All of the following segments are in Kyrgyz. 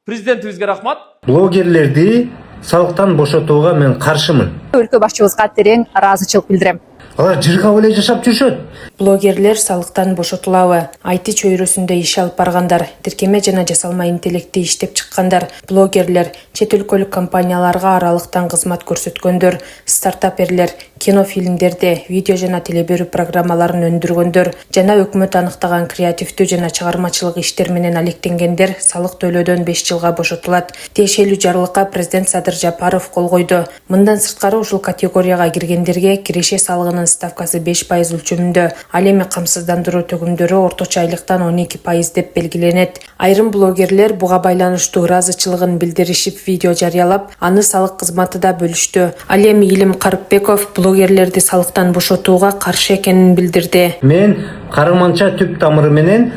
Президентибизге рахмат. Блогерлерди салыктан бошотууга мен каршымын. Өлкө башчыбызга терең ыраазычылык билдирем. Алар жыргап эле жашап жүрүшөт. Блогерлер салыктан бошотулабы? IT чөйрөсүндө иш алып баргандар, тиркеме жана жасалма интеллектти иштеп чыккандар, блогерлер, чет өлкөлүк компанияларга аралыктан кызмат көрсөткөндөр, стартаперлер, кино фильмдерде, видео жана телеберүү программаларын өндүргөндөр жана өкмөт аныктаган креативдүү жана чыгармачылык иштер менен алектенгендер салык төлөөдөн 5 жылга бошотулат. Тиешелүү жарлыкка президент Садыр Жапаров кол койду. Мындан сырткары ушул категорияга киргендерге киреше салыгынын ставкасы 5% өлчөмүндө, ал эми камсыздандыруу төгүмдөрү орточо айлыктан 12% деп белгиленет. Айрым блогерлер буга байланыштуу ыраазычылыгын билдиришип видео жарыялап, аны салык кызматы да бөлүштү. Ал эми Илим Карыпбеков блогерлерди салыктан бошотууга каршы экенин билдирди. Мен караманча түп тамыры менен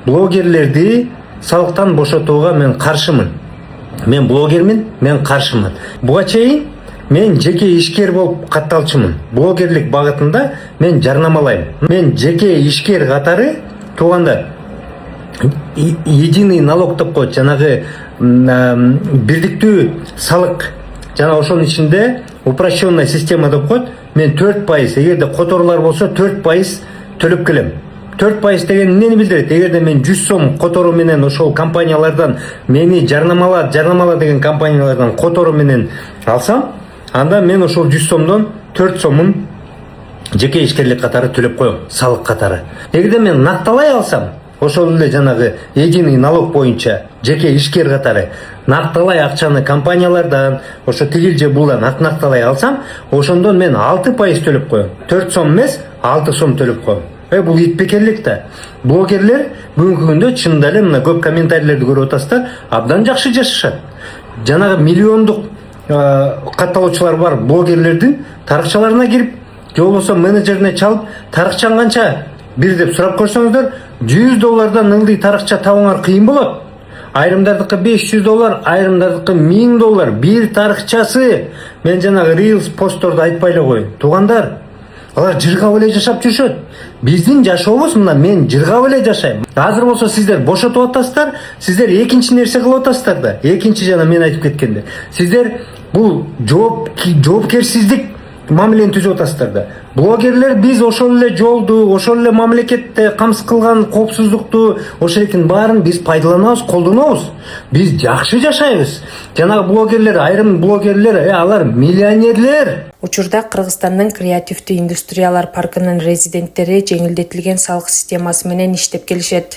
блогерлерди салыктан бошотууга мен каршымын. Мен блогермин, мен каршымын. Буга чейин мен жеке ишкер болуп катталчумун. Блогерлик багытында мен жарнамалайм. Мен жеке ишкер катары тууганда единый налог деп коет, жанагы бирдиктүү салык. Жана ошонун ичинде упрощенная система деп коет. Мен 4%, эгерде которуулар болсо 4% төлөп келем. 4% деген эмнени билдирет? Эгерде мен 100 сом которуу менен ошол компаниялардан мени жарнамала деген компаниялардан которуу менен алсам, анда мен ошол 100 сомдон 4 сомун жеке ишкерлик катары төлөп коем, салык катары. Эгерде мен накталай алсам, ошол эле жанагы единый налог боюнча жеке ишкер катары накталай акчаны компаниялардан, ошо тигил же булдан накталай алсам, ошондон мен 6% төлөп коем. 4 сом эмес, 6 сом төлөп коем. Бул итпекерлик да. Блогерлер бүгүнкү күндө чындап эле мына көп комментарийлерди көрүп атасыздар, абдан жакшы жашашат. Жанагы миллиондук катталуучулар бар блогерлердин тарыкчаларына кирип, же болбосо менеджерине чалып, тарыкчаң канча бир деп сурап көрсөңүздөр, $100 ылдый тарыкча табууңар кыйын болот. Айрымдардыкы $500, айрымдардыкы $1000 бир тарыкчасы. Мен жанагы Reels постторду айтпай эле коеюн. Туугандар, алар жыргап эле жашап жүрүшөт. Биздин жашообуз мына мен жыргап эле жашайм. Азыр болсо сиздер бошотуп атасыздар, сиздер экинчи нерсе кылып атасыздар да. Экинчи жана мен айтып кеткенде. Сиздер бул жоопкерсиздик мамилени түзүп атасыздар да. Блогерлер биз ошол эле жолду, ошол эле мамлекетте камсыз кылган коопсуздукту, ошолердин баарын биз пайдаланабыз, колдонобуз. Биз жакшы жашайбыз. Жанагы блогерлер, айрым блогерлер, алар миллионерлер. Учурда Кыргызстандын креативдүү индустриялар паркынын резиденттери жеңилдетилген салык системасы менен иштеп келишет.